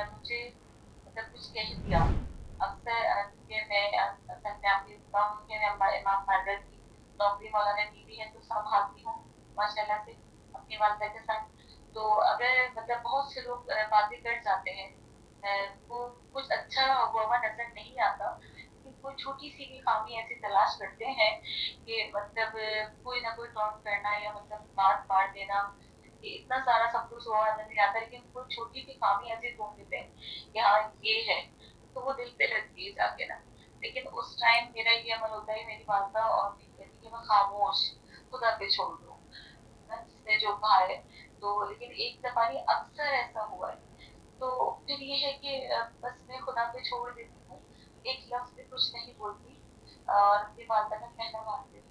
مجھے مطلب کچھ کہہ دیا اکثر کہ میں آپ کی بتاؤں کہ میں امام مادر کی نوکری مولانا بیوی ہے تو سنبھالتی ہوں ماشاء اللہ سے اپنی والدہ کے ساتھ. تو اگر مطلب بہت سے لوگ باتیں کر جاتے ہیں وہ کچھ اچھا ہوا نظر نہیں آتا لیکن کوئی چھوٹی سی بھی خامی ایسی تلاش کرتے ہیں کہ مطلب کوئی نہ کوئی ٹونٹ کرنا یا مطلب بات پاڑ دینا کہ اتنا سارا سب کچھ ہوا نظر نہیں آتا لیکن کوئی چھوٹی سی خامی ایسی ڈھونڈ دیتے ہیں کہ ہاں یہ ہے تو وہ دل پہ لگتی ہے جا کے نا. لیکن اس ٹائم میرا یہ عمل ہوتا ہے میری والدہ اور میری کہتی کہ میں خاموش خدا پہ چھوڑ دوں جس نے جو کہا ہے. تو لیکن ایک دفعہ نہیں اکثر ایسا ہوا ہے تو پھر یہ ہے کہ بس میں خدا پہ چھوڑ دیتی ہوں ایک لفظ بھی کچھ نہیں بولتی اور اپنی والدہ کا کہنا مانتی ہوں.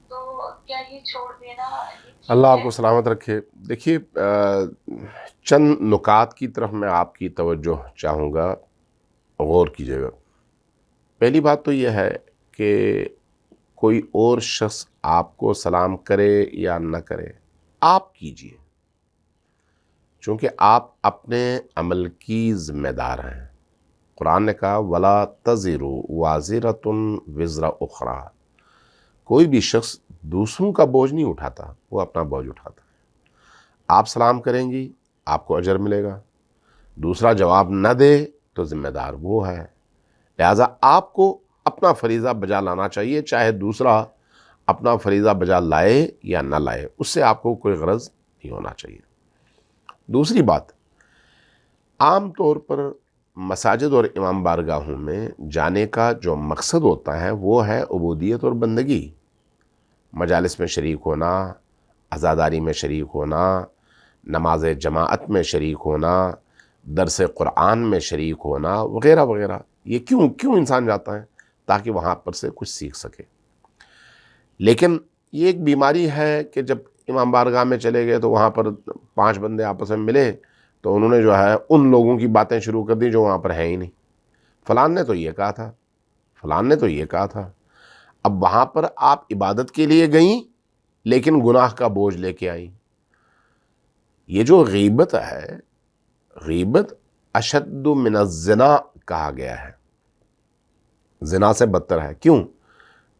تو کیا یہ چھوڑ دینا یہ اللہ ٹھیک آپ ہے؟ کو سلامت رکھے. دیکھیے چند نکات کی طرف میں آپ کی توجہ چاہوں گا، غور کیجیے گا. پہلی بات تو یہ ہے کہ کوئی اور شخص آپ کو سلام کرے یا نہ کرے، آپ کیجئے، چونکہ آپ اپنے عمل کی ذمہ دار ہیں. قرآن نے کہا وَلَا تَزِرُ وَازِرَةٌ وِزْرَ أُخْرَى. کوئی بھی شخص دوسروں کا بوجھ نہیں اٹھاتا، وہ اپنا بوجھ اٹھاتا ہے. آپ سلام کریں گی آپ کو اجر ملے گا، دوسرا جواب نہ دے تو ذمہ دار وہ ہے. لہذا آپ کو اپنا فریضہ بجا لانا چاہیے، چاہے دوسرا اپنا فریضہ بجا لائے یا نہ لائے، اس سے آپ کو کوئی غرض نہیں ہونا چاہیے. دوسری بات، عام طور پر مساجد اور امام بارگاہوں میں جانے کا جو مقصد ہوتا ہے وہ ہے عبودیت اور بندگی. مجالس میں شریک ہونا، عزاداری میں شریک ہونا، نماز جماعت میں شریک ہونا، درس قرآن میں شریک ہونا وغیرہ وغیرہ. یہ کیوں انسان جاتا ہے؟ تاکہ وہاں پر سے کچھ سیکھ سکے. لیکن یہ ایک بیماری ہے کہ جب امام بارگاہ میں چلے گئے تو وہاں پر 5 بندے آپس میں ملے تو انہوں نے جو ہے ان لوگوں کی باتیں شروع کر دی جو وہاں پر ہیں ہی نہیں. فلان نے تو یہ کہا تھا، فلان نے تو یہ کہا تھا. اب وہاں پر آپ عبادت کے لیے گئیں لیکن گناہ کا بوجھ لے کے آئیں. یہ جو غیبت ہے، غیبت اشد من الزنا کہا گیا ہے، زنا سے بدتر ہے. کیوں؟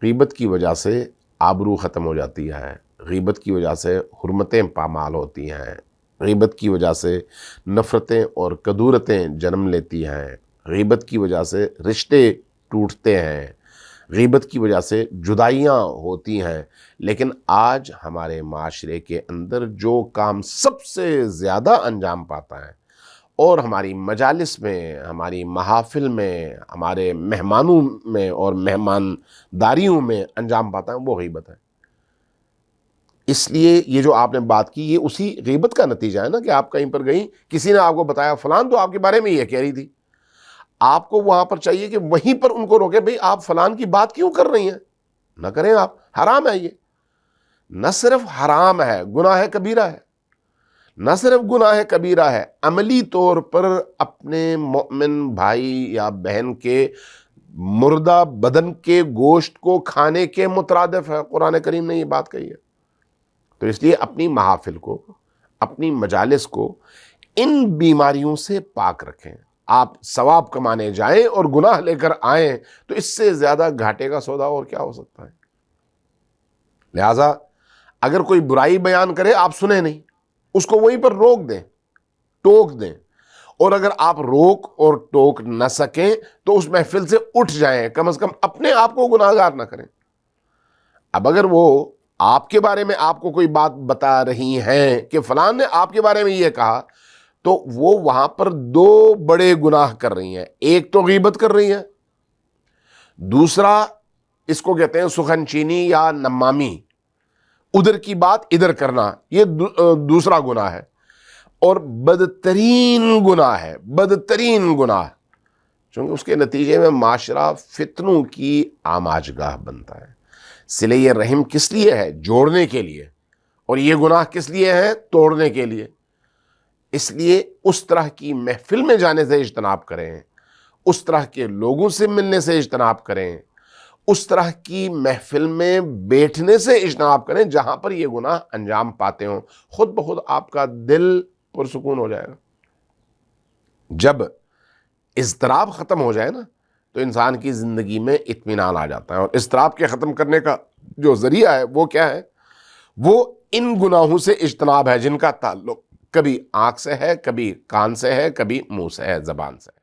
غیبت کی وجہ سے آبرو ختم ہو جاتی ہے، غیبت کی وجہ سے حرمتیں پامال ہوتی ہیں، غیبت کی وجہ سے نفرتیں اور کدورتیں جنم لیتی ہیں، غیبت کی وجہ سے رشتے ٹوٹتے ہیں، غیبت کی وجہ سے جدائیاں ہوتی ہیں. لیکن آج ہمارے معاشرے کے اندر جو کام سب سے زیادہ انجام پاتا ہے اور ہماری مجالس میں، ہماری محافل میں، ہمارے مہمانوں میں اور مہمانداریوں میں انجام پاتا ہے وہ غیبت ہے. اس لیے یہ جو آپ نے بات کی یہ اسی غیبت کا نتیجہ ہے نا کہ آپ کہیں پر گئیں، کسی نے آپ کو بتایا فلان تو آپ کے بارے میں یہ کہہ رہی تھی. آپ کو وہاں پر چاہیے کہ وہیں پر ان کو روکے، بھئی آپ فلان کی بات کیوں کر رہی ہیں؟ نہ کریں آپ، حرام ہے. یہ نہ صرف حرام ہے، گناہ کبیرہ ہے. نہ صرف گناہ کبیرہ ہے، عملی طور پر اپنے مؤمن بھائی یا بہن کے مردہ بدن کے گوشت کو کھانے کے مترادف ہے. قرآن کریم نے یہ بات کہی ہے. تو اس لیے اپنی محافل کو، اپنی مجالس کو ان بیماریوں سے پاک رکھیں. آپ ثواب کمانے جائیں اور گناہ لے کر آئیں تو اس سے زیادہ گھاٹے کا سودا اور کیا ہو سکتا ہے؟ لہذا اگر کوئی برائی بیان کرے آپ سنیں نہیں، اس کو وہیں پر روک دیں، ٹوک دیں. اور اگر آپ روک اور ٹوک نہ سکیں تو اس محفل سے اٹھ جائیں، کم از کم اپنے آپ کو گناہگار نہ کریں. اب اگر وہ آپ کے بارے میں آپ کو کوئی بات بتا رہی ہیں کہ فلان نے آپ کے بارے میں یہ کہا، تو وہ وہاں پر 2 بڑے گناہ کر رہی ہیں. ایک تو غیبت کر رہی ہیں، دوسرا اس کو کہتے ہیں سخن چینی یا نمامی، ادھر کی بات ادھر کرنا. یہ دوسرا گناہ ہے اور بدترین گناہ ہے، بدترین گناہ، چونکہ اس کے نتیجے میں معاشرہ فتنوں کی آماج گاہ بنتا ہے. صلہ رحم کس لیے ہے؟ جوڑنے کے لیے. اور یہ گناہ کس لیے ہے؟ توڑنے کے لیے. اس لیے اس طرح کی محفل میں جانے سے اجتناب کریں، اس طرح کے لوگوں سے ملنے سے اجتناب کریں، اس طرح کی محفل میں بیٹھنے سے اجتناب کریں جہاں پر یہ گناہ انجام پاتے ہوں. خود بخود آپ کا دل پرسکون ہو جائے گا. جب اضطراب ختم ہو جائے نا تو انسان کی زندگی میں اطمینان آ جاتا ہے. اور اضطراب کے ختم کرنے کا جو ذریعہ ہے وہ کیا ہے؟ وہ ان گناہوں سے اجتناب ہے جن کا تعلق کبھی آنکھ سے ہے، کبھی کان سے ہے، کبھی منہ سے ہے، زبان سے.